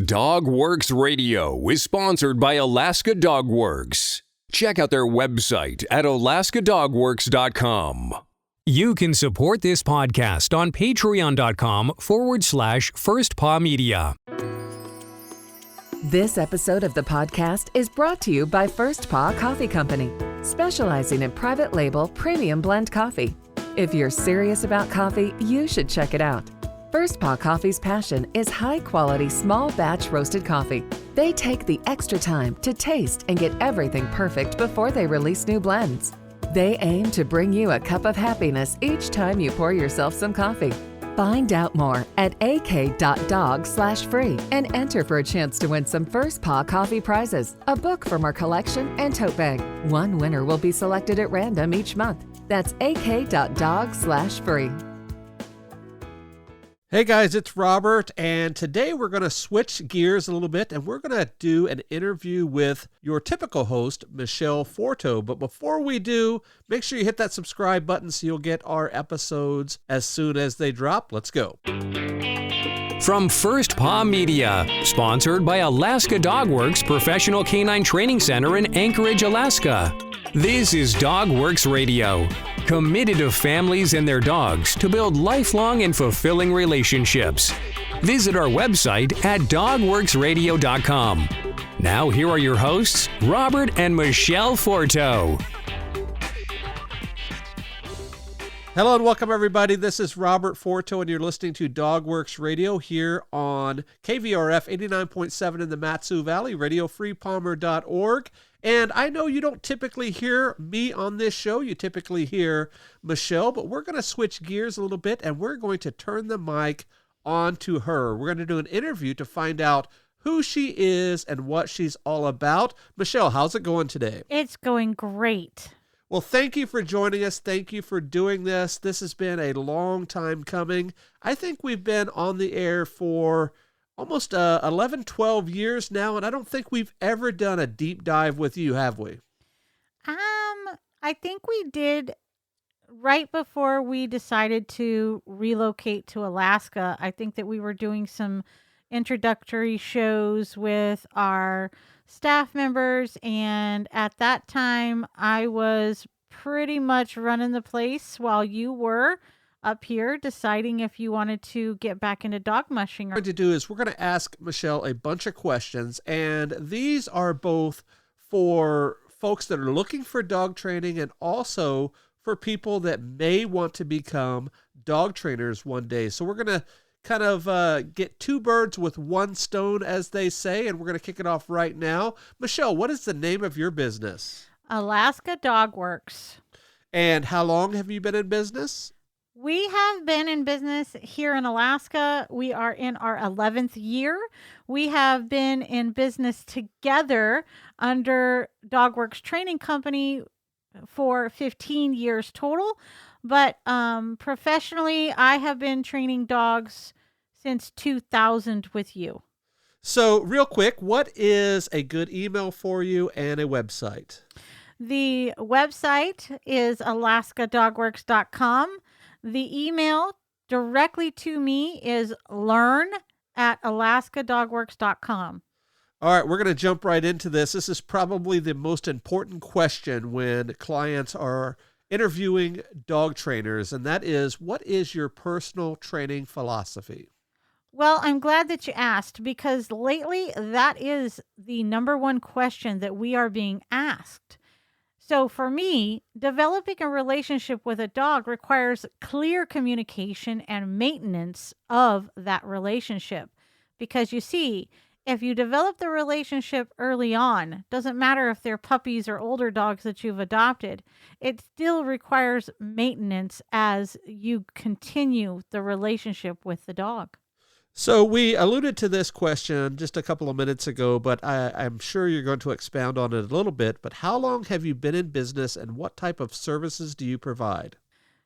DogWorks Radio is sponsored by Alaska Dog Works. Check out their website at alaskadogworks.com. You can support this podcast on patreon.com/firstpawmedia. This episode of the podcast is brought to you by First Paw Coffee Company, specializing in private label premium blend coffee. If you're serious about coffee, you should check it out. First Paw Coffee's passion is high-quality, small-batch roasted coffee. They take the extra time to taste and get everything perfect before they release new blends. They aim to bring you a cup of happiness each time you pour yourself some coffee. Find out more at ak.dog/free and enter for a chance to win some First Paw Coffee prizes, a book from our collection, and tote bag. One winner will be selected at random each month. That's ak.dog/free. Hey guys, it's Robert, and today we're going to switch gears a little bit, and we're going to do an interview with your typical host, Michele Forto. But before we do, make sure you hit that subscribe button so you'll get our episodes as soon as they drop. Let's go. From First Paw Media, sponsored by Alaska Dog Works Professional Canine Training Center in Anchorage, Alaska. This is DogWorks Radio, committed to families and their dogs to build lifelong and fulfilling relationships. Visit our website at dogworksradio.com. Now here are your hosts, Robert and Michele Forto. Hello and welcome everybody. This is Robert Forto and you're listening to DogWorks Radio here on KVRF 89.7 in the Mat-Su Valley, radiofreepalmer.org. And I know you don't typically hear me on this show. You typically hear Michele, but we're going to switch gears a little bit and we're going to turn the mic on to her. We're going to do an interview to find out who she is and what she's all about. Michele, how's it going today? It's going great. Well, thank you for joining us. Thank you for doing this. This has been a long time coming. I think we've been on the air for almost 11, 12 years now, and I don't think we've ever done a deep dive with you, have we? I think we did right before we decided to relocate to Alaska. I think that we were doing some introductory shows with our staff members, and at that time, I was pretty much running the place while you were up here deciding if you wanted to get back into dog mushing. What we're going to do is we're going to ask Michele a bunch of questions, and these are both for folks that are looking for dog training and also for people that may want to become dog trainers one day. So we're going to kind of get two birds with one stone, as they say, and we're going to kick it off right now. Michele, what is the name of your business? Alaska Dog Works. And how long have you been in business? We have been in business here in Alaska. We are in our 11th year. We have been in business together under DogWorks Training Company for 15 years total. But professionally, I have been training dogs since 2000 with you. So real quick, what is a good email for you and a website? The website is alaskadogworks.com. The email directly to me is learn@alaskadogworks.com. All right, we're going to jump right into this. This is probably the most important question when clients are interviewing dog trainers, and that is, what is your personal training philosophy? Well, I'm glad that you asked, because lately that is the number one question that we are being asked. So for me, developing a relationship with a dog requires clear communication and maintenance of that relationship. Because you see, if you develop the relationship early on, doesn't matter if they're puppies or older dogs that you've adopted, it still requires maintenance as you continue the relationship with the dog. So we alluded to this question just a couple of minutes ago, but I'm sure you're going to expound on it a little bit. But how long have you been in business and what type of services do you provide?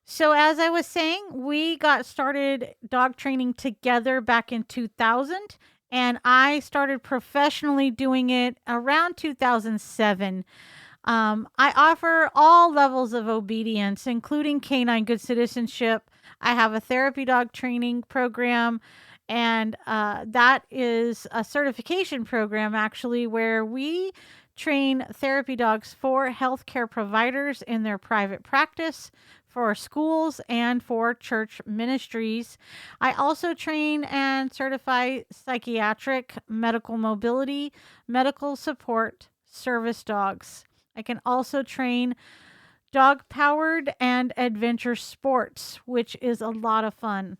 So as I was saying, we got started dog training together back in 2000, and I started professionally doing it around 2007. I offer all levels of obedience, including canine good citizenship. I have a therapy dog training program. And that is a certification program, actually, where we train therapy dogs for healthcare providers in their private practice, for schools, and for church ministries. I also train and certify psychiatric, medical mobility, medical support service dogs. I can also train dog powered and adventure sports, which is a lot of fun.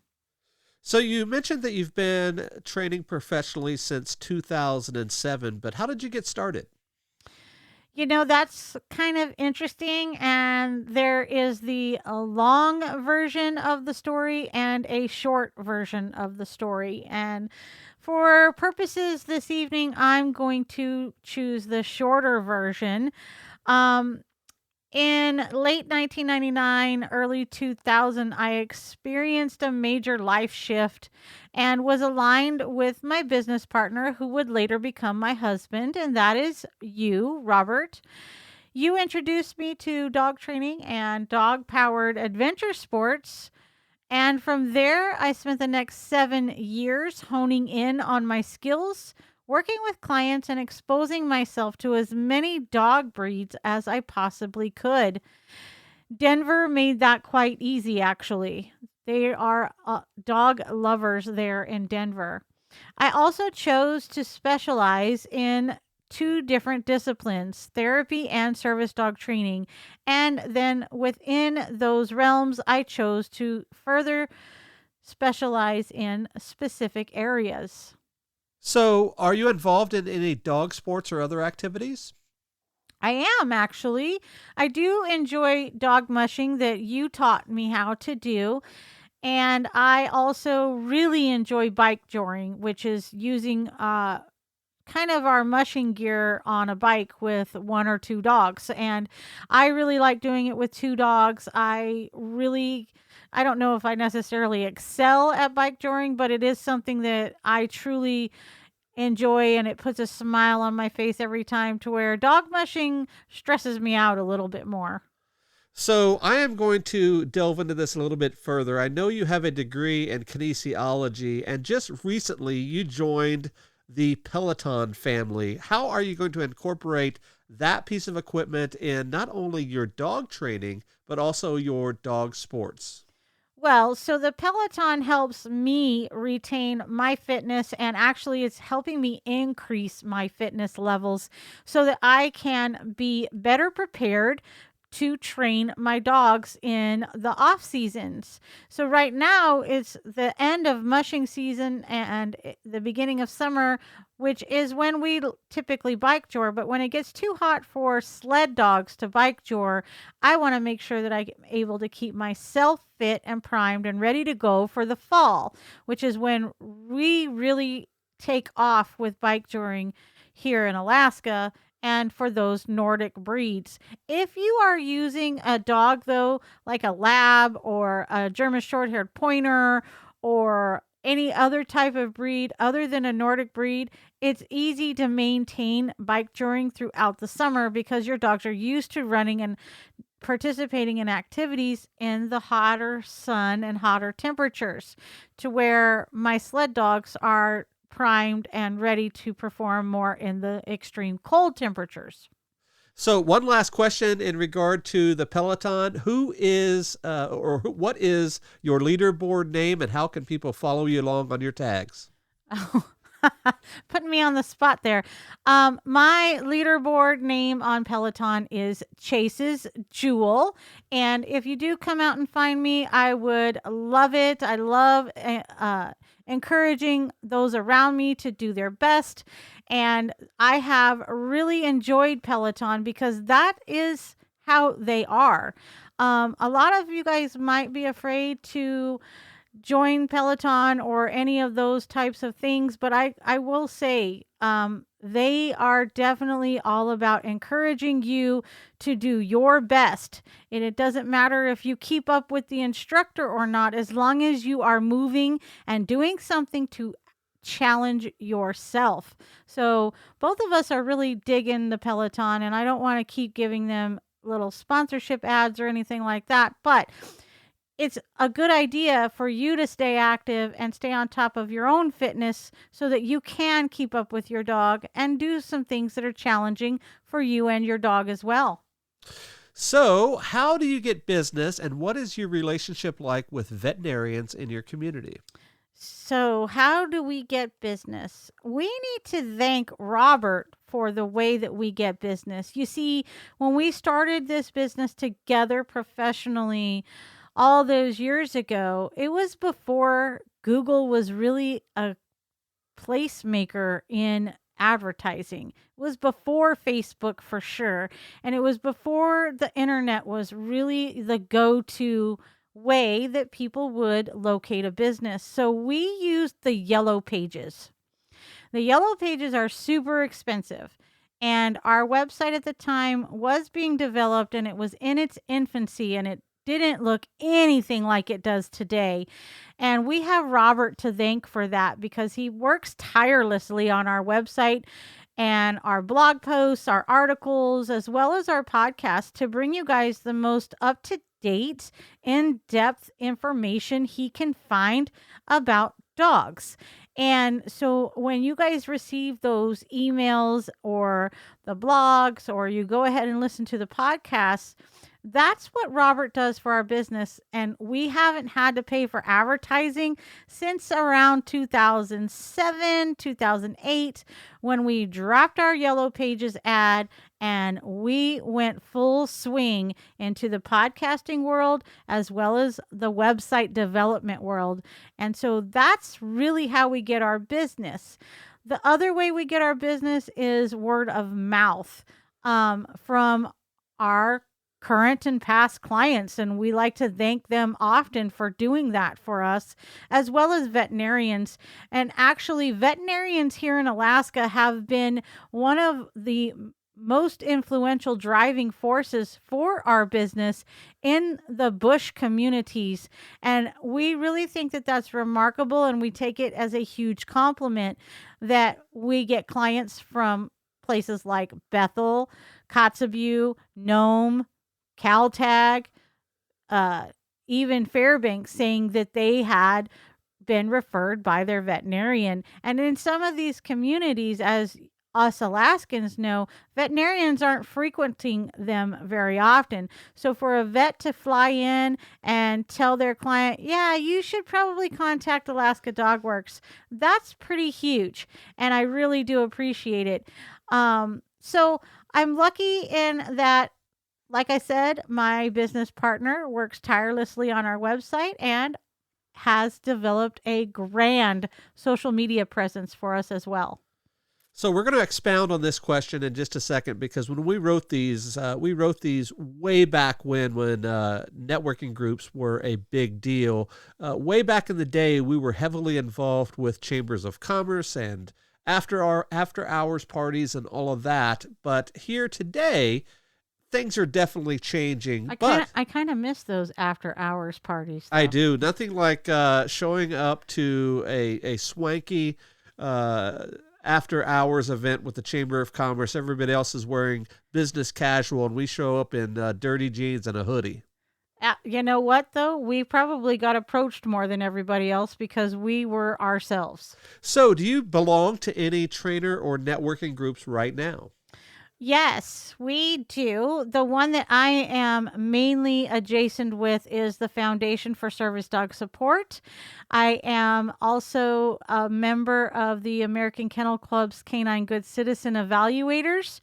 So you mentioned that you've been training professionally since 2007, but how did you get started? That's kind of interesting. And there is the long version of the story and a short version of the story. And for purposes this evening, I'm going to choose the shorter version. Um, In late 1999, early 2000, I experienced a major life shift and was aligned with my business partner, who would later become my husband, and that is you, Robert. You introduced me to dog training and dog powered adventure sports. And from there, I spent the next 7 years honing in on my skills, working with clients, and exposing myself to as many dog breeds as I possibly could. Denver made that quite easy, actually. They are dog lovers there in Denver. I also chose to specialize in two different disciplines, therapy and service dog training. And then within those realms, I chose to further specialize in specific areas. So are you involved in any dog sports or other activities? I am actually. I do enjoy dog mushing that you taught me how to do. And I also really enjoy bike joring, which is using kind of our mushing gear on a bike with one or two dogs. And I really like doing it with two dogs. I don't know if I necessarily excel at bike joring, but it is something that I truly enjoy, and it puts a smile on my face every time, to where dog mushing stresses me out a little bit more. So I am going to delve into this a little bit further. I know you have a degree in kinesiology, and just recently you joined the Peloton family. How are you going to incorporate that piece of equipment in not only your dog training, but also your dog sports? Well, so the Peloton helps me retain my fitness, and actually it's helping me increase my fitness levels so that I can be better prepared to train my dogs in the off seasons. So right now it's the end of mushing season and the beginning of summer, which is when we typically bike jor. But when it gets too hot for sled dogs to bike jor, I want to make sure that I'm able to keep myself fit and primed and ready to go for the fall, which is when we really take off with bike joring here in Alaska, and for those Nordic breeds. If you are using a dog, though, like a lab or a German short-haired pointer or any other type of breed other than a Nordic breed, it's easy to maintain bike joring throughout the summer because your dogs are used to running and participating in activities in the hotter sun and hotter temperatures, to where my sled dogs are primed and ready to perform more in the extreme cold temperatures. So one last question in regard to the Peloton. Who is what is your leaderboard name, and how can people follow you along on your tags? Oh, putting me on the spot there. My leaderboard name on Peloton is Chase's Jewel. And if you do come out and find me, I would love it. I love encouraging those around me to do their best. And I have really enjoyed Peloton because that is how they are. A lot of you guys might be afraid to join Peloton or any of those types of things, but I will say they are definitely all about encouraging you to do your best. And it doesn't matter if you keep up with the instructor or not, as long as you are moving and doing something to challenge yourself. So both of us are really digging the Peloton, and I don't want to keep giving them little sponsorship ads or anything like that, but it's a good idea for you to stay active and stay on top of your own fitness so that you can keep up with your dog and do some things that are challenging for you and your dog as well. So, how do you get business, and what is your relationship like with veterinarians in your community? So, how do we get business? We need to thank Robert for the way that we get business. You see, when we started this business together professionally all those years ago, it was before Google was really a placemaker in advertising. It was before Facebook for sure. And it was before the internet was really the go-to way that people would locate a business. So we used the yellow pages. The yellow pages are super expensive. And our website at the time was being developed and it was in its infancy and it didn't look anything like it does today. And we have Robert to thank for that because he works tirelessly on our website and our blog posts, our articles, as well as our podcast to bring you guys the most up-to-date, in-depth information he can find about dogs. And so when you guys receive those emails or the blogs, or you go ahead and listen to the podcasts, that's what Robert does for our business. And we haven't had to pay for advertising since around 2007, 2008, when we dropped our Yellow Pages ad and we went full swing into the podcasting world as well as the website development world. And so that's really how we get our business. The other way we get our business is word of mouth from our current and past clients, and we like to thank them often for doing that for us, as well as veterinarians. And actually, veterinarians here in Alaska have been one of the most influential driving forces for our business in the bush communities. And we really think that that's remarkable, and we take it as a huge compliment that we get clients from places like Bethel, Kotzebue, Nome, Caltag, even Fairbanks, saying that they had been referred by their veterinarian. And in some of these communities, as us Alaskans know, veterinarians aren't frequenting them very often. So for a vet to fly in and tell their client, yeah, you should probably contact Alaska Dog Works, that's pretty huge. And I really do appreciate it. So I'm lucky in that, like I said, my business partner works tirelessly on our website and has developed a grand social media presence for us as well. So we're going to expound on this question in just a second, because when we wrote these way back when networking groups were a big deal. Way back in the day, we were heavily involved with chambers of commerce and after hours parties and all of that. But here today, things are definitely chafing. I kind of miss those after hours parties, though. I do. Nothing like showing up to a swanky after hours event with the Chamber of Commerce. Everybody else is wearing business casual, and we show up in dirty jeans and a hoodie. You know what, though? We probably got approached more than everybody else because we were ourselves. So do you belong to any trainer or networking groups right now? Yes, we do. The one that I am mainly adjacent with is the Foundation for Service Dog Support. I am also a member of the American Kennel Club's Canine Good Citizen Evaluators.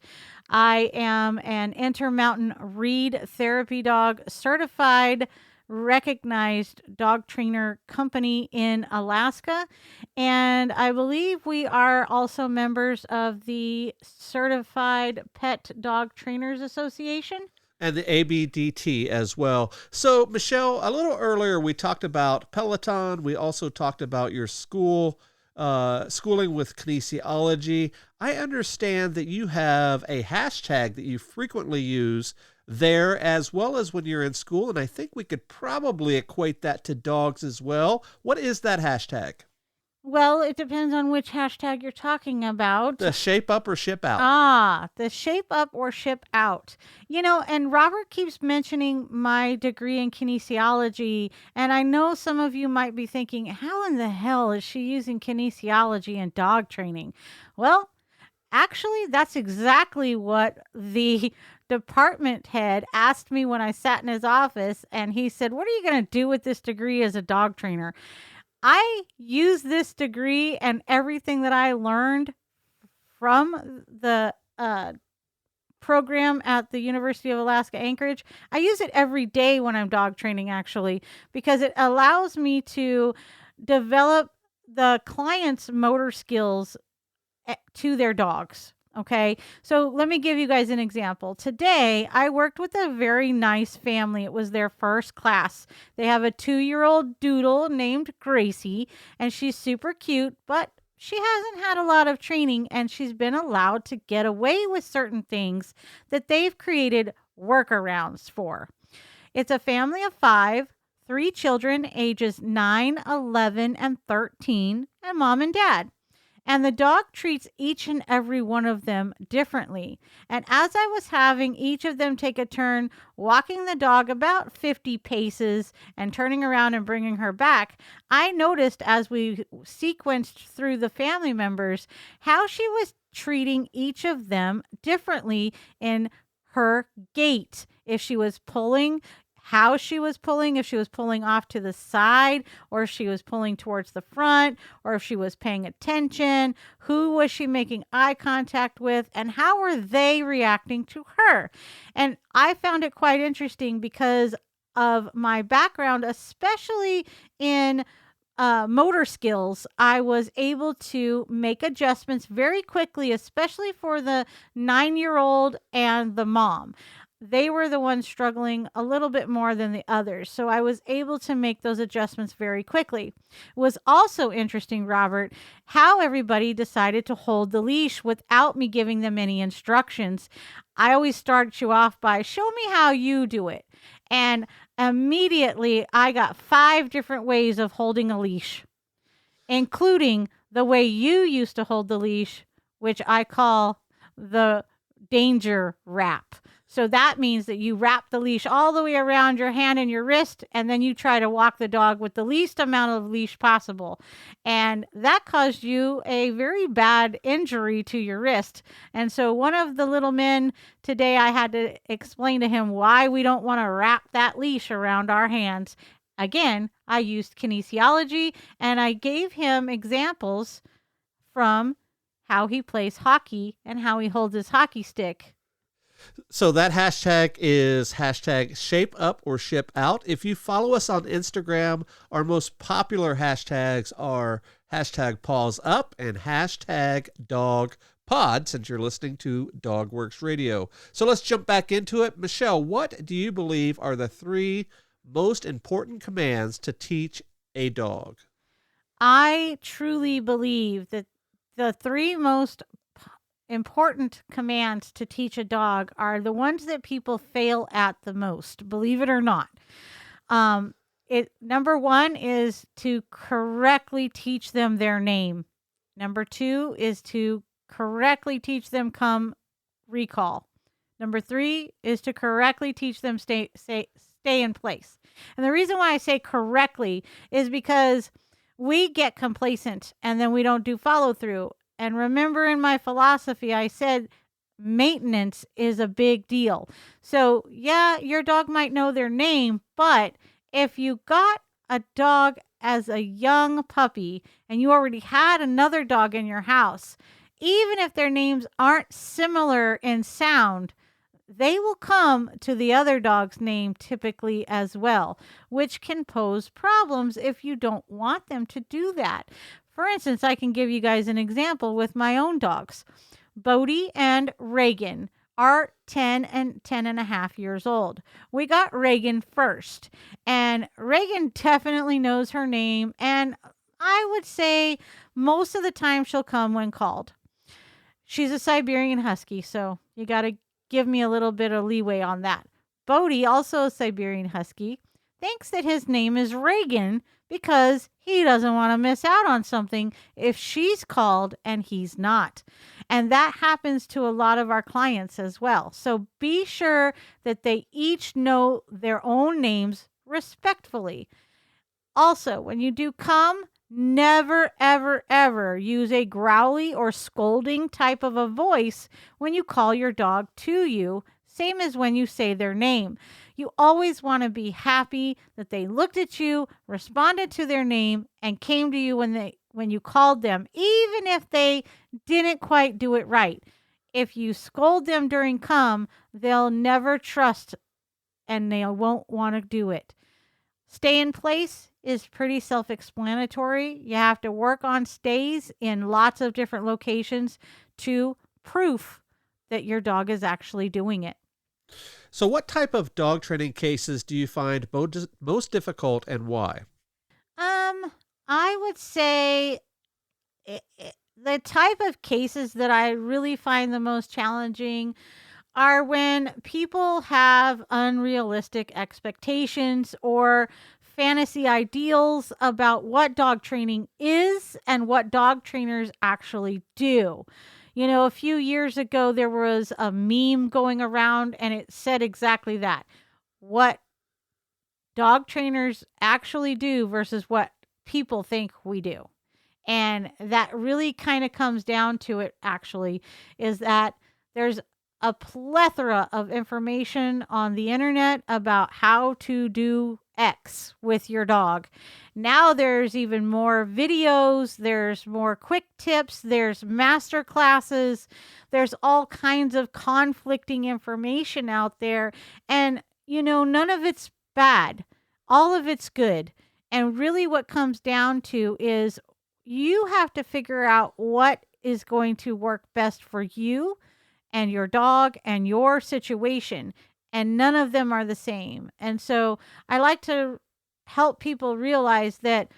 I am an Intermountain Read Therapy Dog certified, recognized dog trainer company in Alaska. And I believe we are also members of the Certified Pet Dog Trainers Association. And the ABDT as well. So, Michele, a little earlier we talked about Peloton. We also talked about your schooling with kinesiology. I understand that you have a hashtag that you frequently use there as well as when you're in school, and I think we could probably equate that to dogs as well. What is that hashtag? Well, it depends on which hashtag you're talking about. The shape up or ship out. The shape up or ship out. And Robert keeps mentioning my degree in kinesiology. And I know some of you might be thinking, how in the hell is she using kinesiology in dog training? Well, actually, that's exactly what the department head asked me when I sat in his office. And he said, what are you going to do with this degree as a dog trainer? I use this degree and everything that I learned from the program at the University of Alaska Anchorage. I use it every day when I'm dog training, actually, because it allows me to develop the client's motor skills to their dogs. Okay, so let me give you guys an example. Today, I worked with a very nice family. It was their first class. They have a 2-year-old doodle named Gracie, and she's super cute, but she hasn't had a lot of training, and she's been allowed to get away with certain things that they've created workarounds for. It's a family of 5, 3 children, ages 9, 11, and 13, and mom and dad. And the dog treats each and every one of them differently. And as I was having each of them take a turn walking the dog about 50 paces and turning around and bringing her back, I noticed as we sequenced through the family members how she was treating each of them differently in her gait. If she was pulling, how she was pulling, if she was pulling off to the side, or if she was pulling towards the front, or if she was paying attention, who was she making eye contact with, and how were they reacting to her? And I found it quite interesting because of my background, especially in motor skills. I was able to make adjustments very quickly, especially for the 9-year-old and the mom. They were the ones struggling a little bit more than the others. So I was able to make those adjustments very quickly. It was also interesting, Robert, how everybody decided to hold the leash without me giving them any instructions. I always start you off by, show me how you do it. And immediately I got 5 different ways of holding a leash, including the way you used to hold the leash, which I call the danger wrap. So that means that you wrap the leash all the way around your hand and your wrist, and then you try to walk the dog with the least amount of leash possible. And that caused you a very bad injury to your wrist. And so one of the little men today, I had to explain to him why we don't want to wrap that leash around our hands. Again, I used kinesiology, and I gave him examples from how he plays hockey and how he holds his hockey stick. So that hashtag is hashtag shape up or ship out. If you follow us on Instagram, our most popular hashtags are hashtag paws up and hashtag dog pod, since you're listening to DogWorks Radio. So let's jump back into it. Michele, what do you believe are the 3 most important commands to teach a dog? I truly believe that the 3 most important commands to teach a dog are the ones that people fail at the most, believe it or not. Number 1 is to correctly teach them their name. Number 2 is to correctly teach them come recall. Number 3 is to correctly teach them stay in place. And the reason why I say correctly is because we get complacent and then we don't do follow through. And remember, in my philosophy, I said maintenance is a big deal. So yeah, your dog might know their name, but if you got a dog as a young puppy and you already had another dog in your house, even if their names aren't similar in sound, they will come to the other dog's name typically as well, which can pose problems if you don't want them to do that. For instance, I can give you guys an example with my own dogs. Bodie and Reagan are 10 and 10 and a half years old. We got Reagan first, and Reagan definitely knows her name, and I would say most of the time she'll come when called. She's a Siberian Husky, so you got to give me a little bit of leeway on that. Bodie, also a Siberian Husky, thinks that his name is Reagan because he doesn't want to miss out on something if she's called and he's not. And that happens to a lot of our clients as well. So be sure that they each know their own names respectfully. Also, when you do come, never, ever, ever use a growly or scolding type of a voice when you call your dog to you, same as when you say their name. You always want to be happy that they looked at you, responded to their name, and came to you when you called them, even if they didn't quite do it right. If you scold them during come, they'll never trust and they won't want to do it. Stay in place is pretty self-explanatory. You have to work on stays in lots of different locations to proof that your dog is actually doing it. So what type of dog training cases do you find most difficult and why? I would say the type of cases that I really find the most challenging are when people have unrealistic expectations or fantasy ideals about what dog training is and what dog trainers actually do. You know, a few years ago, there was a meme going around and it said exactly that. What dog trainers actually do versus what people think we do. And that really kind of comes down to it, actually, is that there's a plethora of information on the internet about how to do X with your dog. Now there's even more videos, there's more quick tips, there's master classes, there's all kinds of conflicting information out there. And, you know, none of it's bad. All of it's good. And really what comes down to is you have to figure out what is going to work best for you and your dog and your situation. And none of them are the same. And so I like to help people realize that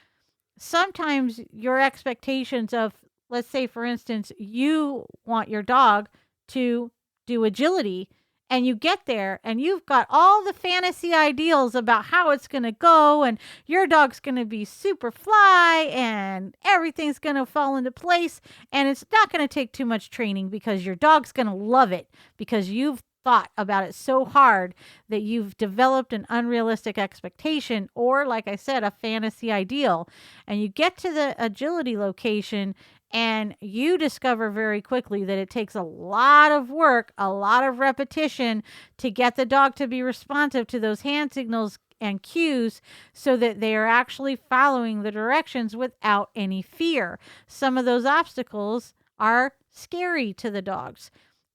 sometimes your expectations of, let's say, for instance, you want your dog to do agility, and you get there and you've got all the fantasy ideals about how it's going to go, and your dog's going to be super fly and everything's going to fall into place. And it's not going to take too much training because your dog's going to love it because you've thought about it so hard that you've developed an unrealistic expectation or, like I said, a fantasy ideal. And you get to the agility location and you discover very quickly that it takes a lot of work, a lot of repetition to get the dog to be responsive to those hand signals and cues so that they are actually following the directions without any fear. Some of those obstacles are scary to the dogs.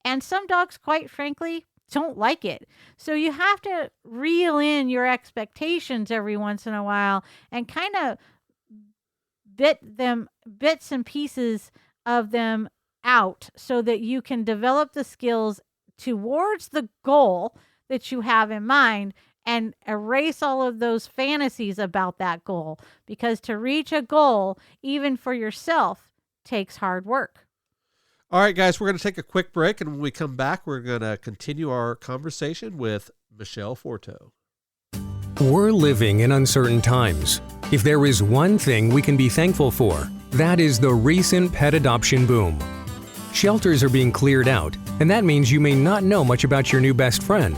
And some dogs, quite frankly, don't like it. So you have to reel in your expectations every once in a while and kind of bits and pieces of them out so that you can develop the skills towards the goal that you have in mind and erase all of those fantasies about that goal. Because to reach a goal, even for yourself, takes hard work. All right, guys, we're going to take a quick break, and when we come back, we're going to continue our conversation with Michele Forto. We're living in uncertain times. If there is one thing we can be thankful for, that is the recent pet adoption boom. Shelters are being cleared out, and that means you may not know much about your new best friend.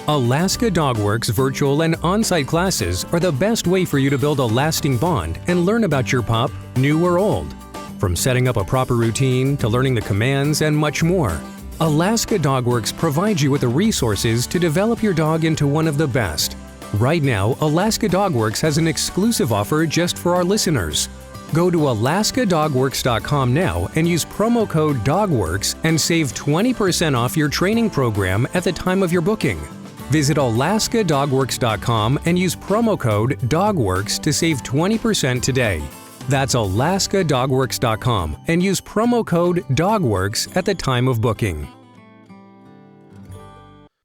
Alaska Dogworks virtual and on-site classes are the best way for you to build a lasting bond and learn about your pup, new or old. From setting up a proper routine to learning the commands and much more, Alaska Dogworks provides you with the resources to develop your dog into one of the best. Right now, Alaska Dogworks has an exclusive offer just for our listeners. Go to alaskadogworks.com now and use promo code DOGWORKS and save 20% off your training program at the time of your booking. Visit alaskadogworks.com and use promo code DOGWORKS to save 20% today. That's alaskadogworks.com and use promo code DOGWORKS at the time of booking.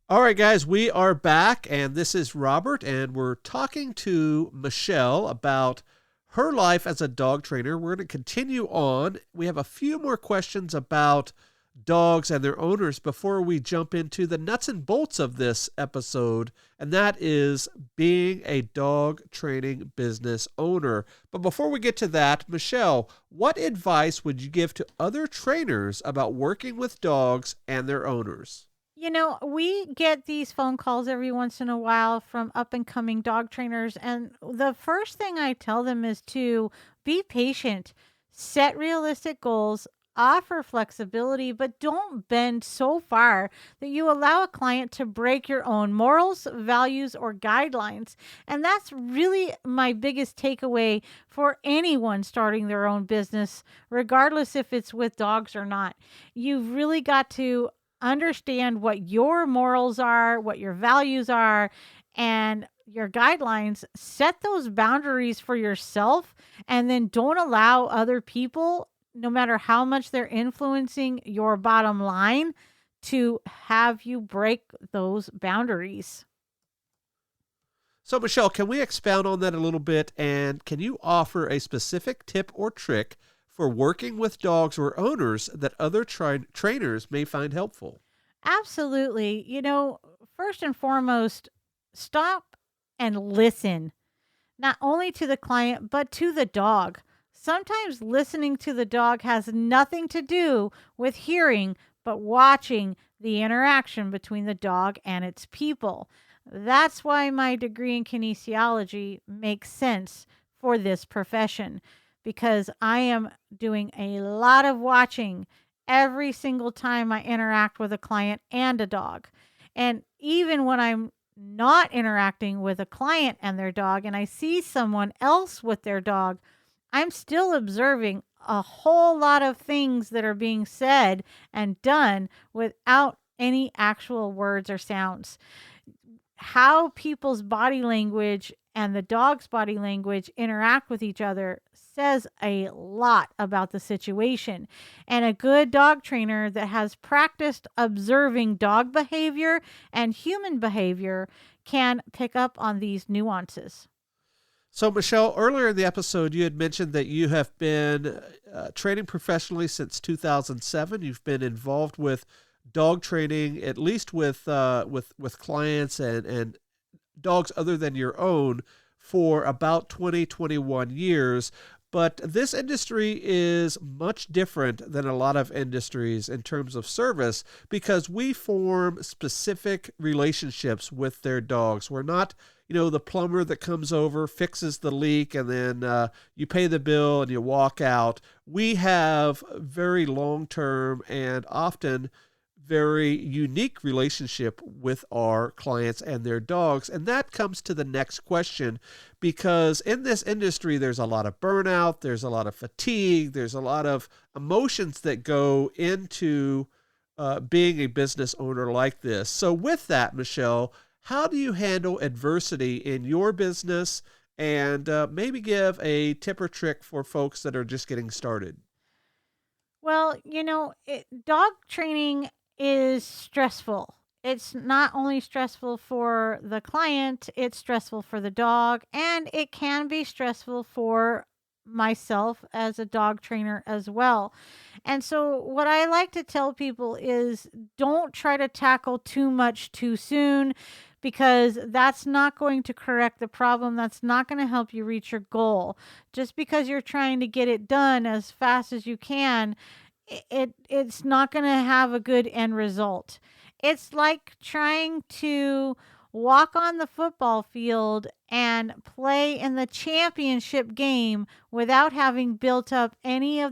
All right, guys, we are back, and this is Robert, and we're talking to Michele about her life as a dog trainer. We're going to continue on. We have a few more questions about dogs and their owners before we jump into the nuts and bolts of this episode, and that is being a dog training business owner. But before we get to that, Michele, what advice would you give to other trainers about working with dogs and their owners? We get these phone calls every once in a while from up and coming dog trainers. And the first thing I tell them is to be patient, set realistic goals, offer flexibility, but don't bend so far that you allow a client to break your own morals, values, or guidelines. And that's really my biggest takeaway for anyone starting their own business, regardless if it's with dogs or not. You've really got to understand what your morals are, what your values are, and your guidelines. Set those boundaries for yourself, and then don't allow other people, no matter how much they're influencing your bottom line, to have you break those boundaries. So, Michele, can we expound on that a little bit? And can you offer a specific tip or trick for working with dogs or owners that other trainers may find helpful? Absolutely. First and foremost, stop and listen, not only to the client, but to the dog. Sometimes listening to the dog has nothing to do with hearing, but watching the interaction between the dog and its people. That's why my degree in kinesiology makes sense for this profession, because I am doing a lot of watching every single time I interact with a client and a dog. And even when I'm not interacting with a client and their dog, and I see someone else with their dog, I'm still observing a whole lot of things that are being said and done without any actual words or sounds. How people's body language and the dog's body language interact with each other says a lot about the situation. And a good dog trainer that has practiced observing dog behavior and human behavior can pick up on these nuances. So, Michele, earlier in the episode, you had mentioned that you have been training professionally since 2007. You've been involved with dog training, at least with clients and dogs other than your own, for about 21 years. But this industry is much different than a lot of industries in terms of service, because we form specific relationships with their dogs. We're not, the plumber that comes over, fixes the leak, and then you pay the bill and you walk out. We have very long-term and often very unique relationship with our clients and their dogs. And that comes to the next question, because in this industry, there's a lot of burnout, there's a lot of fatigue, there's a lot of emotions that go into being a business owner like this. So with that, Michele, how do you handle adversity in your business, and maybe give a tip or trick for folks that are just getting started? Well, dog training is stressful. It's not only stressful for the client, it's stressful for the dog, and it can be stressful for myself as a dog trainer as well. And so what I like to tell people is, don't try to tackle too much too soon, because that's not going to correct the problem. That's not going to help you reach your goal. Just because you're trying to get it done as fast as you can, it's not going to have a good end result. It's like trying to walk on the football field and play in the championship game without having built up any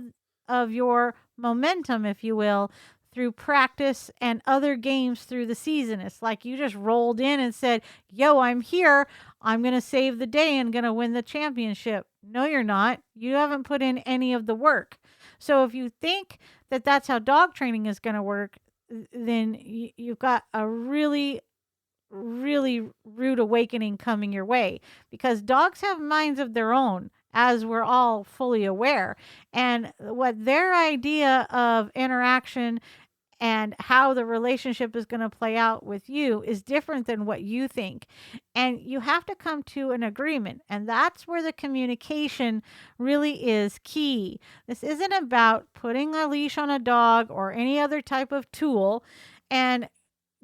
of your momentum, if you will, through practice and other games through the season. It's like you just rolled in and said, yo, I'm here. I'm going to save the day and going to win the championship. No, you're not. You haven't put in any of the work. So if you think that that's how dog training is going to work, then you've got a really, really rude awakening coming your way, because dogs have minds of their own, as we're all fully aware. And what their idea of interaction and how the relationship is going to play out with you is different than what you think. And you have to come to an agreement. And that's where the communication really is key. This isn't about putting a leash on a dog or any other type of tool and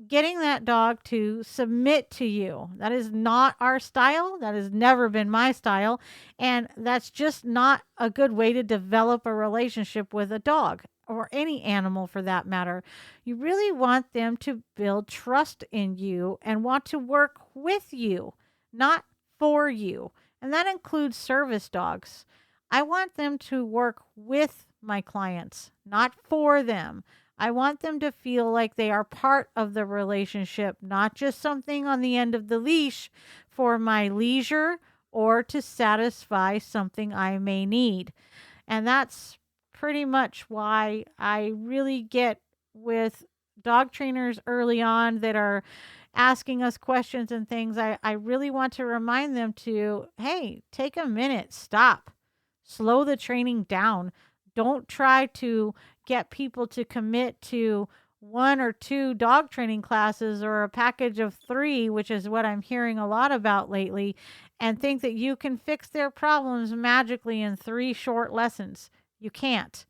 getting that dog to submit to you. That is not our style. That has never been my style. And that's just not a good way to develop a relationship with a dog or any animal for that matter. You really want them to build trust in you and want to work with you, not for you. And that includes service dogs. I want them to work with my clients, not for them. I want them to feel like they are part of the relationship, not just something on the end of the leash for my leisure or to satisfy something I may need. And that's pretty much why I really get with dog trainers early on that are asking us questions and things. I really want to remind them to, hey, take a minute, stop, slow the training down. Don't try to get people to commit to 1 or 2 dog training classes or a package of 3, which is what I'm hearing a lot about lately, and think that you can fix their problems magically in 3 short lessons. You can't.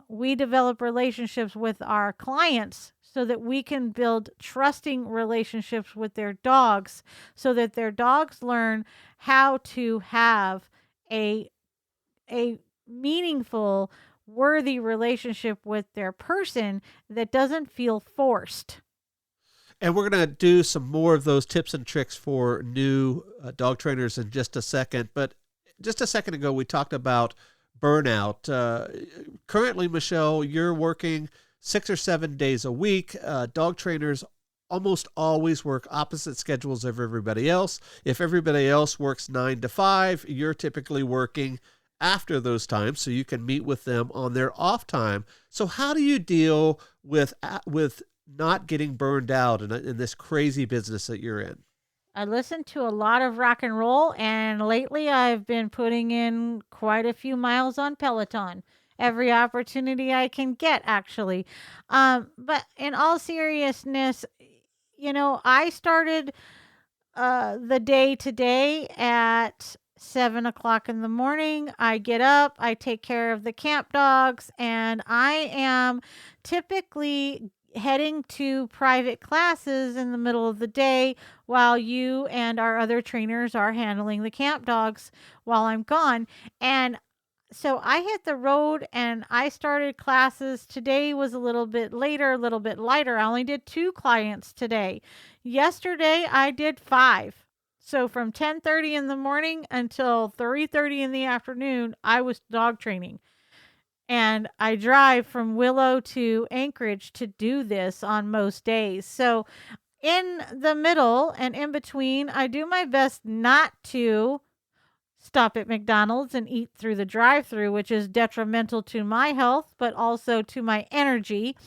We develop relationships with our clients so that we can build trusting relationships with their dogs so that their dogs learn how to have a meaningful, worthy relationship with their person that doesn't feel forced. And we're going to do some more of those tips and tricks for new dog trainers in just a second. But just a second ago, we talked about burnout. Currently, Michele, you're working 6 or 7 days a week. Dog trainers almost always work opposite schedules of everybody else. If everybody else works 9 to 5, you're typically working after those times so you can meet with them on their off time. So how do you deal with not getting burned out in this crazy business that you're in? I listen to a lot of rock and roll, and lately I've been putting in quite a few miles on Peloton. Every opportunity I can get, actually. But in all seriousness, I started the day today at 7 o'clock in the morning. I get up, I take care of the camp dogs, and I am typically heading to private classes in the middle of the day while you and our other trainers are handling the camp dogs while I'm gone. And so I hit the road and I started classes. Today was a little bit later, a little bit lighter. I only did 2 clients today. Yesterday I did 5. So from 10:30 in the morning until 3:30 in the afternoon, I was dog training. And I drive from Willow to Anchorage to do this on most days. So in the middle and in between, I do my best not to stop at McDonald's and eat through the drive-thru, which is detrimental to my health, but also to my energy.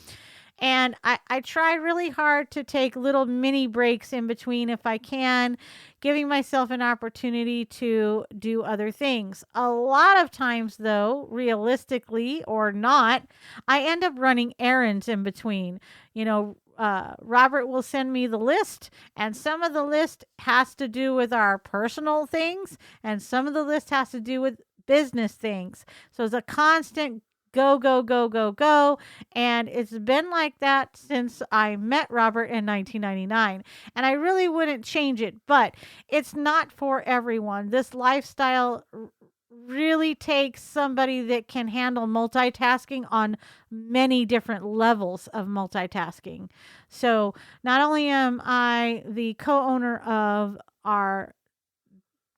And I try really hard to take little mini breaks in between if I can, giving myself an opportunity to do other things. A lot of times, though, realistically or not, I end up running errands in between. Robert will send me the list, and some of the list has to do with our personal things, and some of the list has to do with business things. So it's a constant go, go, go, go, go. And it's been like that since I met Robert in 1999. And I really wouldn't change it, but it's not for everyone. This lifestyle really takes somebody that can handle multitasking on many different levels of multitasking. So not only am I the co-owner of our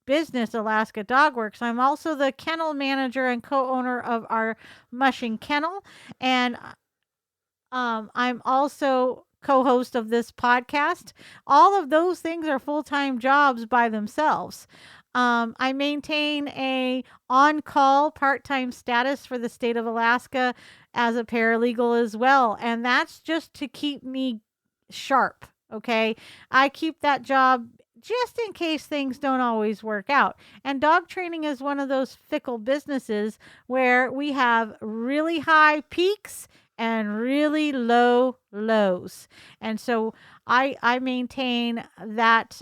business, Alaska Dog Works, I'm also the kennel manager and co-owner of our mushing kennel. And I'm also co-host of this podcast. All of those things are full-time jobs by themselves. I maintain a on-call part-time status for the state of Alaska as a paralegal as well. And that's just to keep me sharp. Okay. I keep that job just in case things don't always work out. And dog training is one of those fickle businesses where we have really high peaks and really low lows. And so I maintain that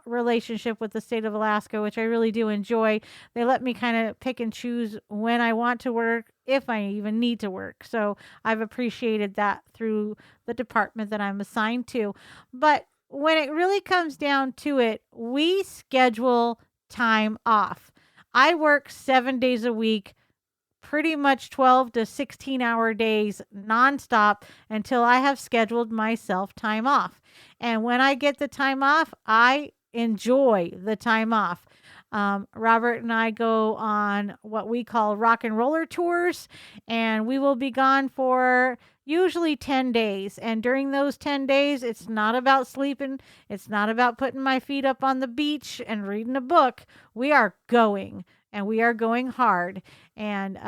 relationship with the state of Alaska, which I really do enjoy. They let me kind of pick and choose when I want to work, if I even need to work. So I've appreciated that through the department that I'm assigned to. But when it really comes down to it, we schedule time off. I work 7 days a week, pretty much 12 to 16-hour days nonstop until I have scheduled myself time off. And when I get the time off, I enjoy the time off. Robert and I go on what we call rock and roller tours, and we will be gone for usually 10 days. And during those 10 days, it's not about sleeping. It's not about putting my feet up on the beach and reading a book. We are going, and we are going hard. And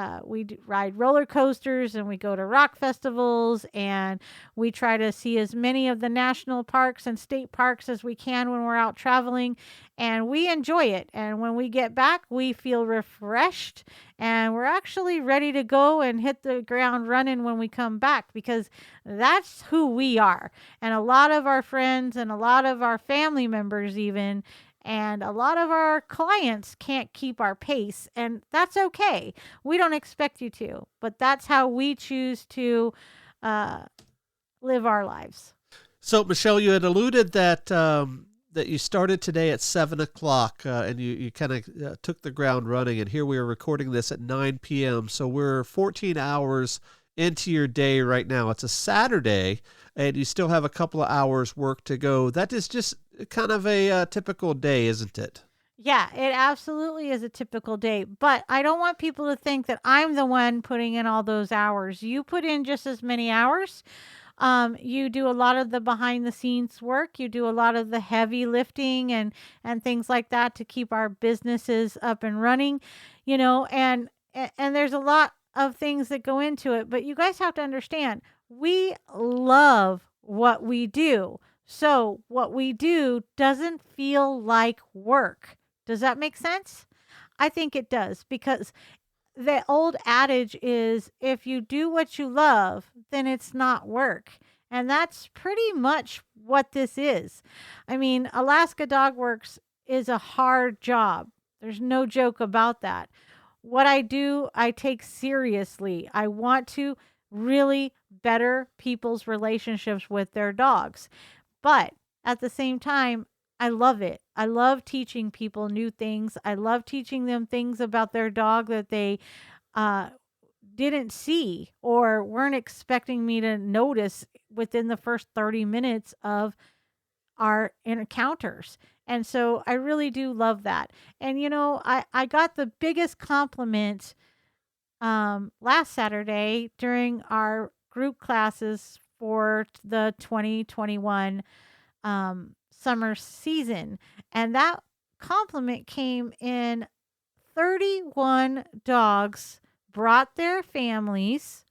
ride roller coasters, and we go to rock festivals, and we try to see as many of the national parks and state parks as we can when we're out traveling, and we enjoy it. And when we get back, we feel refreshed, and we're actually ready to go and hit the ground running when we come back, because that's who we are. And a lot of our friends and a lot of our family members even, and a lot of our clients can't keep our pace, and that's okay. We don't expect you to, but that's how we choose to live our lives. So, Michele, you had alluded that that you started today at 7 o'clock, and you kind of took the ground running, and here we are recording this at 9 p.m. So we're 14 hours into your day right now. It's a Saturday, and you still have a couple of hours work to go. That is just kind of a typical day, isn't it? Yeah, it absolutely is a typical day, but I don't want people to think that I'm the one putting in all those hours. You put in just as many hours. You do a lot of the behind the scenes work. You do a lot of the heavy lifting and things like that to keep our businesses up and running, and there's a lot of things that go into it, but you guys have to understand, we love what we do. So what we do doesn't feel like work. Does that make sense? I think it does, because the old adage is, if you do what you love, then it's not work. And that's pretty much what this is. I mean, Alaska Dog Works is a hard job. There's no joke about that. What I do, I take seriously. I want to really better people's relationships with their dogs. But at the same time, I love it. I love teaching people new things. I love teaching them things about their dog that they didn't see or weren't expecting me to notice within the first 30 minutes of our encounters. And so I really do love that. And, I got the biggest compliment last Saturday during our group classes for the 2021 summer season. And that compliment came in 31 dogs brought their families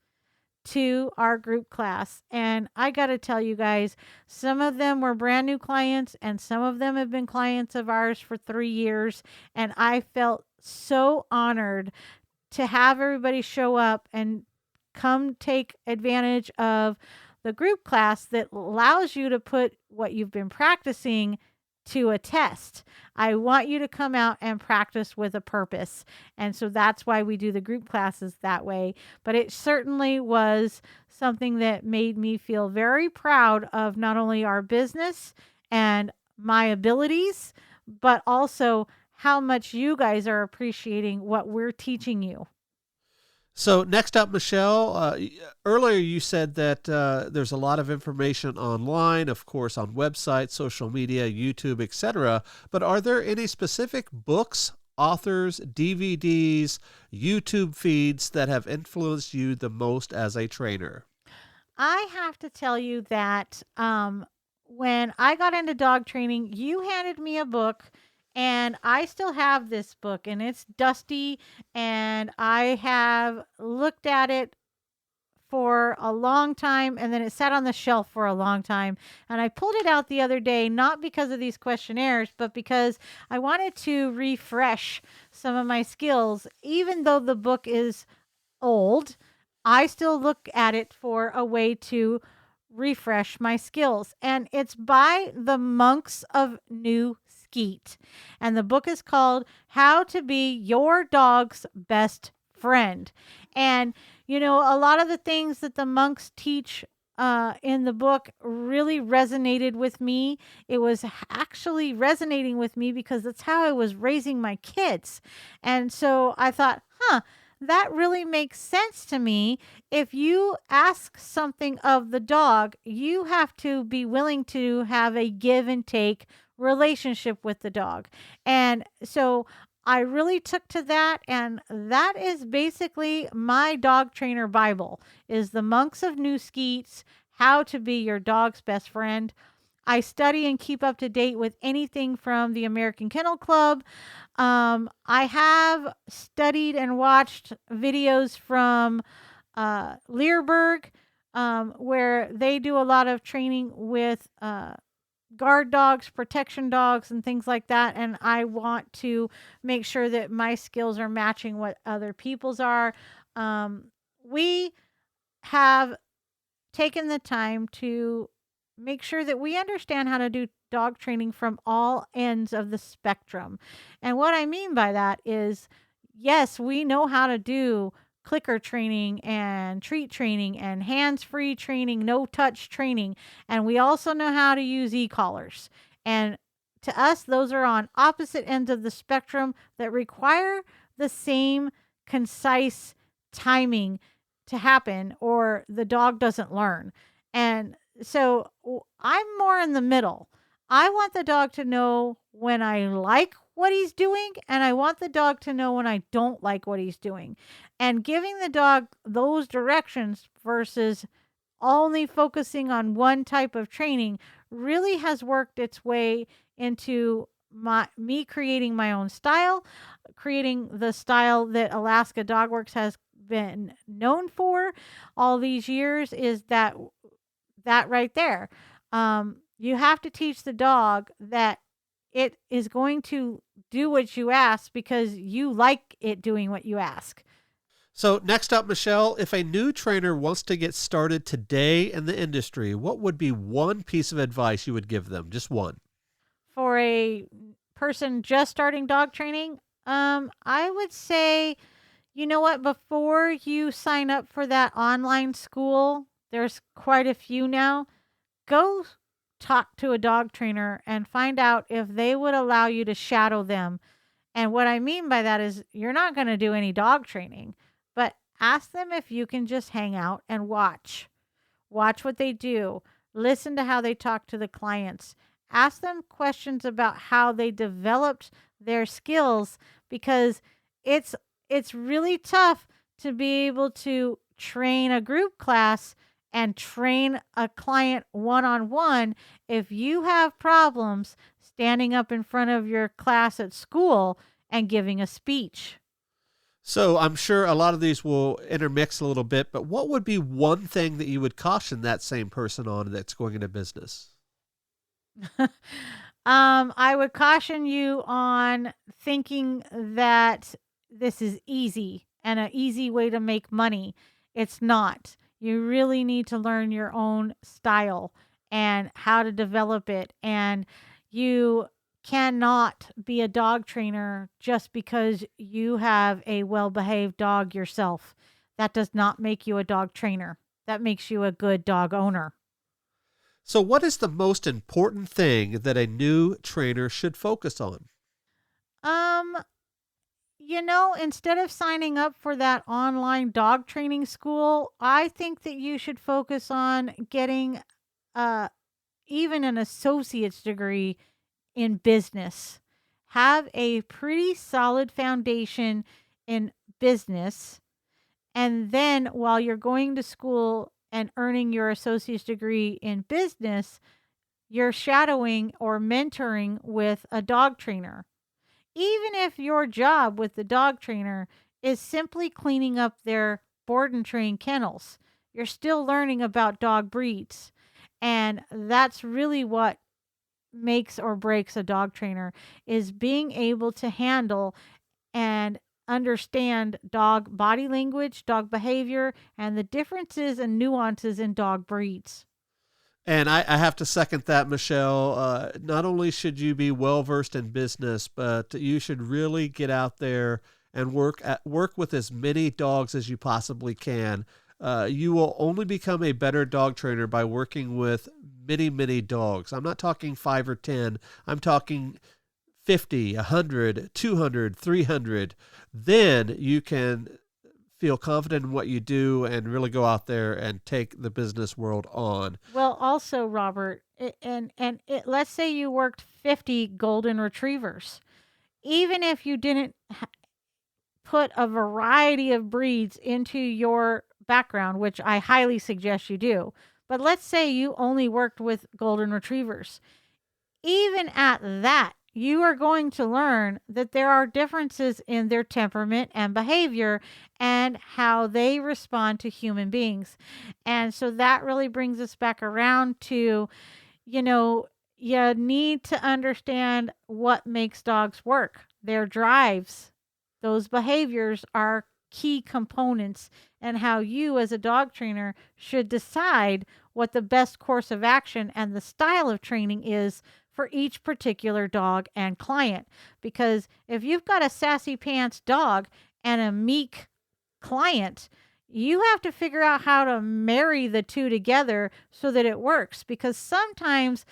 to our group class. And I got to tell you guys, some of them were brand new clients, and some of them have been clients of ours for 3 years. And I felt so honored to have everybody show up and come take advantage of the group class that allows you to put what you've been practicing to a test. I want you to come out and practice with a purpose. And so that's why we do the group classes that way. But it certainly was something that made me feel very proud of not only our business and my abilities, but also how much you guys are appreciating what we're teaching you. So next up, Michele, earlier you said that there's a lot of information online, of course, on websites, social media, YouTube, etc. But are there any specific books, authors, DVDs, YouTube feeds that have influenced you the most as a trainer? I have to tell you that when I got into dog training, you handed me a book. And I still have this book, and it's dusty, and I have looked at it for a long time, and then it sat on the shelf for a long time. And I pulled it out the other day, not because of these questionnaires, but because I wanted to refresh some of my skills. Even though the book is old, I still look at it for a way to refresh my skills. And it's by the Monks of New Skeet. And the book is called How to Be Your Dog's Best Friend. And, a lot of the things that the monks teach in the book really resonated with me. It was actually resonating with me because that's how I was raising my kids. And so I thought, that really makes sense to me. If you ask something of the dog, you have to be willing to have a give and take relationship with the dog. And so I really took to that, and that is basically my dog trainer Bible, is the Monks of New Skeets, How to Be Your Dog's Best Friend. I study and keep up to date with anything from the American Kennel Club. I have studied and watched videos from Learberg, where they do a lot of training with guard dogs, protection dogs, and things like that. And I want to make sure that my skills are matching what other people's are. We have taken the time to make sure that we understand how to do dog training from all ends of the spectrum. And what I mean by that is, yes, we know how to do clicker training and treat training and hands-free training, no touch training. And we also know how to use e-collars. And to us, those are on opposite ends of the spectrum that require the same concise timing to happen, or the dog doesn't learn. And so I'm more in the middle. I want the dog to know when I like what he's doing, and I want the dog to know when I don't like what he's doing. And giving the dog those directions versus only focusing on one type of training really has worked its way into me creating my own style, creating the style that Alaska Dogworks has been known for all these years, is that right there. You have to teach the dog that it is going to do what you ask because you like it doing what you ask. So next up, Michele, if a new trainer wants to get started today in the industry, what would be one piece of advice you would give them? Just one. For a person just starting dog training, I would say, you know what, before you sign up for that online school, there's quite a few now, go talk to a dog trainer and find out if they would allow you to shadow them. And what I mean by that is you're not going to do any dog training, but ask them if you can just hang out and watch. Watch what they do. Listen to how they talk to the clients. Ask them questions about how they developed their skills, because it's really tough to be able to train a group class and train a client one-on-one if you have problems standing up in front of your class at school and giving a speech. So I'm sure a lot of these will intermix a little bit, but what would be one thing that you would caution that same person on that's going into business? I would caution you on thinking that this is easy and an easy way to make money. It's not. You really need to learn your own style and how to develop it. And you cannot be a dog trainer just because you have a well-behaved dog yourself. That does not make you a dog trainer. That makes you a good dog owner. So what is the most important thing that a new trainer should focus on? Instead of signing up for that online dog training school, I think that you should focus on getting even an associate's degree in business. Have a pretty solid foundation in business. And then while you're going to school and earning your associate's degree in business, you're shadowing or mentoring with a dog trainer. Even if your job with the dog trainer is simply cleaning up their board and train kennels, you're still learning about dog breeds. And that's really what makes or breaks a dog trainer, is being able to handle and understand dog body language, dog behavior, and the differences and nuances in dog breeds. And I have to second that, Michelle. Not only should you be well versed in business, but you should really get out there and work with as many dogs as you possibly can. You will only become a better dog trainer by working with many, many dogs. I'm not talking 5 or 10. I'm talking 50, 100, 200, 300. Then you can feel confident in what you do and really go out there and take the business world on. Well, also, Robert, let's say you worked 50 golden retrievers. Even if you didn't put a variety of breeds into your background, which I highly suggest you do, but let's say you only worked with golden retrievers. Even at that, you are going to learn that there are differences in their temperament and behavior and how they respond to human beings. And so that really brings us back around to, you need to understand what makes dogs work, their drives. Those behaviors are key components, and how you as a dog trainer should decide what the best course of action and the style of training is for each particular dog and client. Because if you've got a sassy pants dog and a meek client, you have to figure out how to marry the two together so that it works. Because sometimes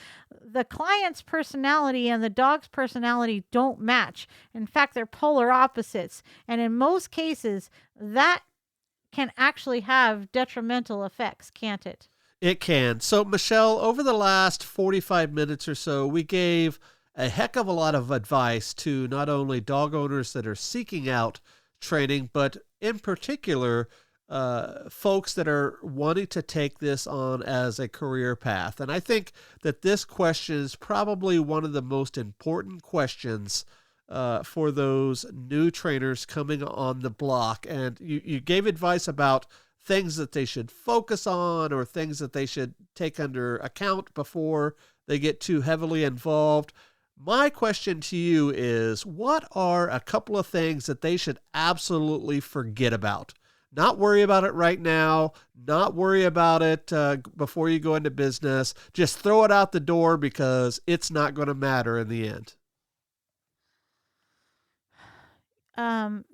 the client's personality and the dog's personality don't match. In fact, they're polar opposites. And in most cases, that can actually have detrimental effects, can't it? It can. So, Michelle, over the last 45 minutes or so, we gave a heck of a lot of advice to not only dog owners that are seeking out training, but in particular, folks that are wanting to take this on as a career path. And I think that this question is probably one of the most important questions for those new trainers coming on the block. And you gave advice about things that they should focus on or things that they should take under account before they get too heavily involved. My question to you is, what are a couple of things that they should absolutely forget about? Not worry about it right now, not worry about it before you go into business. Just throw it out the door because it's not going to matter in the end.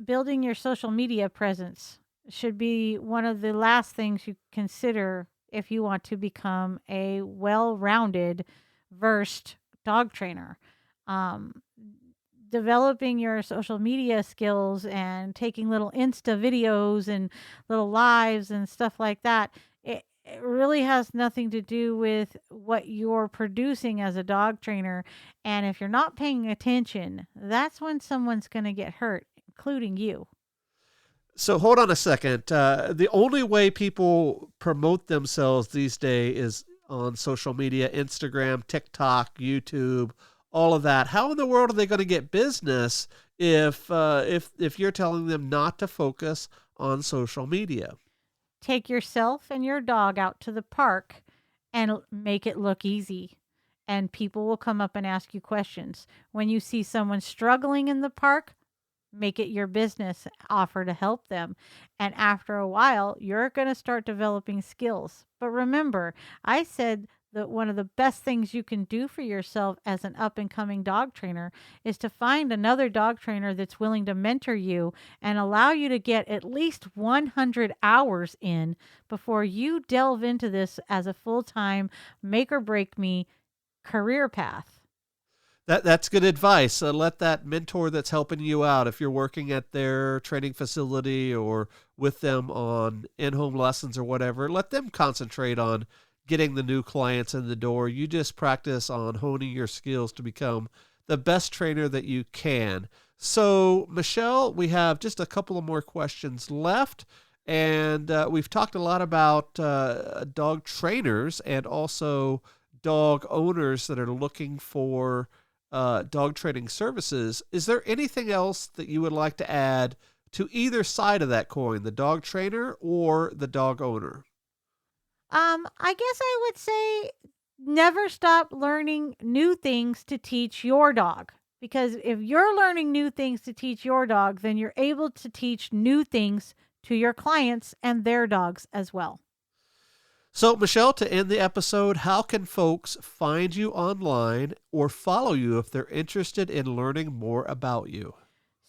Building your social media presence should be one of the last things you consider if you want to become a well-rounded, versed dog trainer. Developing your social media skills and taking little Insta videos and little lives and stuff like that, it really has nothing to do with what you're producing as a dog trainer. And if you're not paying attention, that's when someone's going to get hurt, including you. So hold on a second. The only way people promote themselves these days is on social media, Instagram, TikTok, YouTube, all of that. How in the world are they going to get business if you're telling them not to focus on social media? Take yourself and your dog out to the park and make it look easy. And people will come up and ask you questions. When you see someone struggling in the park, make it your business, offer to help them. And after a while, you're going to start developing skills. But remember, I said that one of the best things you can do for yourself as an up-and-coming dog trainer is to find another dog trainer that's willing to mentor you and allow you to get at least 100 hours in before you delve into this as a full-time make-or-break-me career path. That's good advice. Let that mentor that's helping you out, if you're working at their training facility or with them on in-home lessons or whatever, let them concentrate on getting the new clients in the door. You just practice on honing your skills to become the best trainer that you can. So, Michelle, we have just a couple of more questions left. And we've talked a lot about dog trainers and also dog owners that are looking for dog training services. Is there anything else that you would like to add to either side of that coin, the dog trainer or the dog owner? I guess I would say never stop learning new things to teach your dog. Because if you're learning new things to teach your dog, then you're able to teach new things to your clients and their dogs as well. So, Michele, to end the episode, how can folks find you online or follow you if they're interested in learning more about you?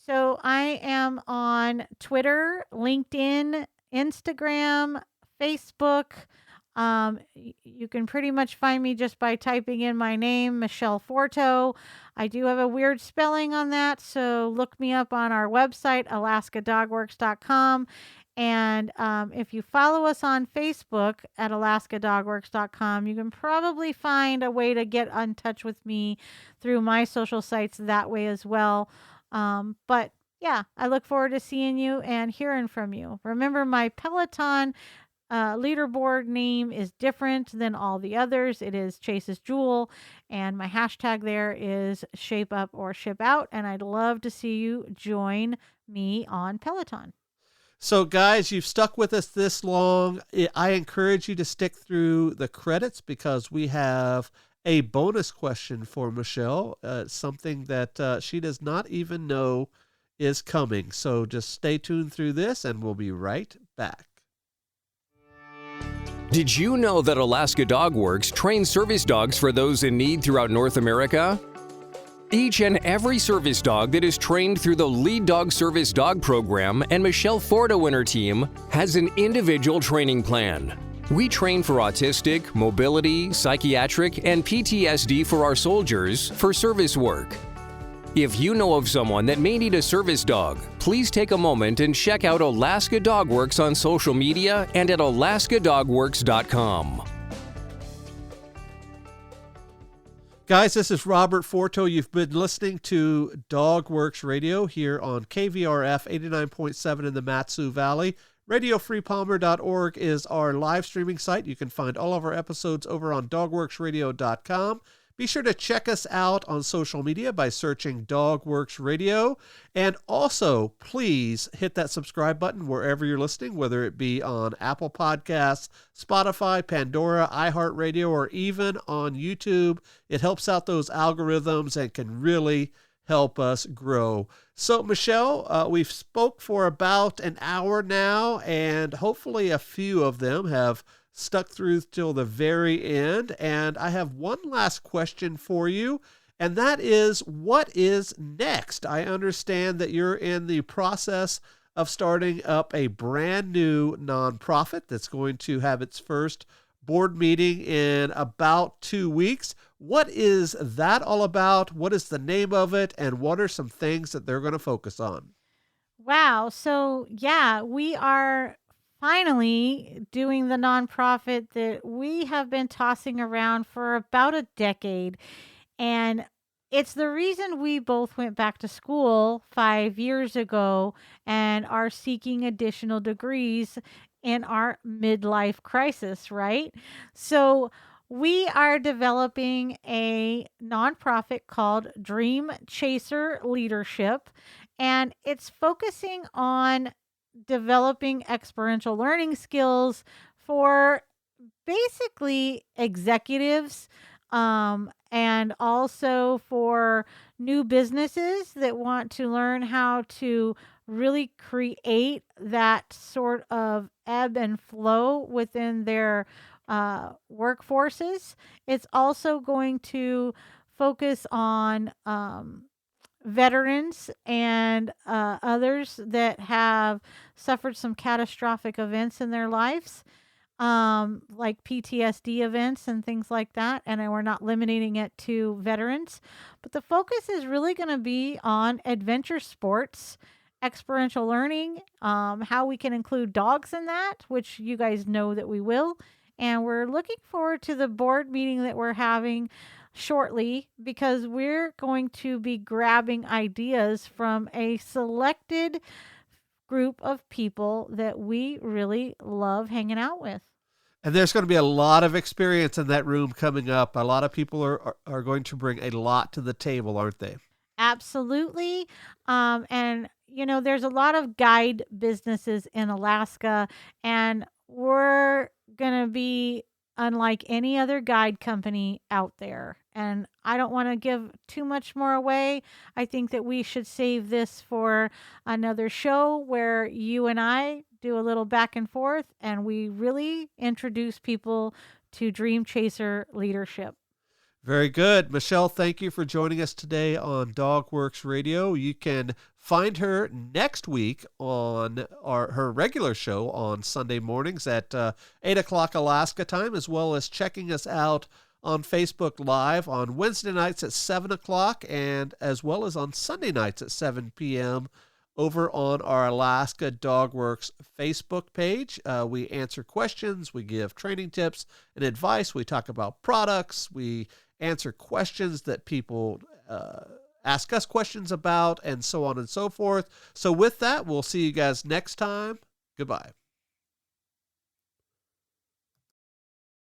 So I am on Twitter, LinkedIn, Instagram, Facebook. You can pretty much find me just by typing in my name, Michele Forto. I do have a weird spelling on that, so look me up on our website, alaskadogworks.com. And if you follow us on Facebook at alaskadogworks.com, you can probably find a way to get in touch with me through my social sites that way as well. But yeah, I look forward to seeing you and hearing from you. Remember, my Peloton leaderboard name is different than all the others. It is Chase's Jewel, and my hashtag there is Shape Up or Ship Out. And I'd love to see you join me on Peloton. So, guys, you've stuck with us this long. I encourage you to stick through the credits because we have a bonus question for Michele, something that she does not even know is coming. So just stay tuned through this, and we'll be right back. Did you know that Alaska Dog Works trains service dogs for those in need throughout North America? Each and every service dog that is trained through the Lead Dog Service Dog Program and Michele Forto and her team has an individual training plan. We train for autistic, mobility, psychiatric, and PTSD for our soldiers for service work. If you know of someone that may need a service dog, please take a moment and check out Alaska Dog Works on social media and at alaskadogworks.com. Guys, this is Robert Forto. You've been listening to Dog Works Radio here on KVRF 89.7 in the Mat-Su Valley. RadioFreePalmer.org is our live streaming site. You can find all of our episodes over on dogworksradio.com. Be sure to check us out on social media by searching DogWorks Radio. And also, please hit that subscribe button wherever you're listening, whether it be on Apple Podcasts, Spotify, Pandora, iHeartRadio, or even on YouTube. It helps out those algorithms and can really help us grow. So, Michele, we've spoke for about an hour now, and hopefully a few of them have stuck through till the very end. And I have one last question for you, and that is, what is next? I understand that you're in the process of starting up a brand new nonprofit that's going to have its first board meeting in about 2 weeks. What is that all about? What is the name of it? And what are some things that they're going to focus on? Wow. So, yeah, we are finally doing the nonprofit that we have been tossing around for about a decade. And it's the reason we both went back to school 5 years ago and are seeking additional degrees in our midlife crisis, right? So we are developing a nonprofit called Dream Chaser Leadership, and it's focusing on developing experiential learning skills for basically executives, and also for new businesses that want to learn how to really create that sort of ebb and flow within their workforces. It's also going to focus on veterans and others that have suffered some catastrophic events in their lives, like PTSD events and things like that. And we're not limiting it to veterans, but the focus is really going to be on adventure sports, experiential learning, how we can include dogs in that, which you guys know that we will. And we're looking forward to the board meeting that we're having shortly, because we're going to be grabbing ideas from a selected group of people that we really love hanging out with. And there's going to be a lot of experience in that room coming up. A lot of people are going to bring a lot to the table, aren't they? Absolutely. And, you know, there's a lot of guide businesses in Alaska, and we're going to be unlike any other guide company out there. And I don't want to give too much more away. I think that we should save this for another show where you and I do a little back and forth and we really introduce people to Dream Chaser leadership. Very good. Michele, thank you for joining us today on DogWorks Radio. You can find her next week on her regular show on Sunday mornings at 8 o'clock Alaska time, as well as checking us out on Facebook Live on Wednesday nights at 7 o'clock and as well as on Sunday nights at 7 p.m. over on our Alaska DogWorks Facebook page. We answer questions, we give training tips and advice, we talk about products, we answer questions that people ask us questions about, and so on and so forth. So with that, we'll see you guys next time. Goodbye.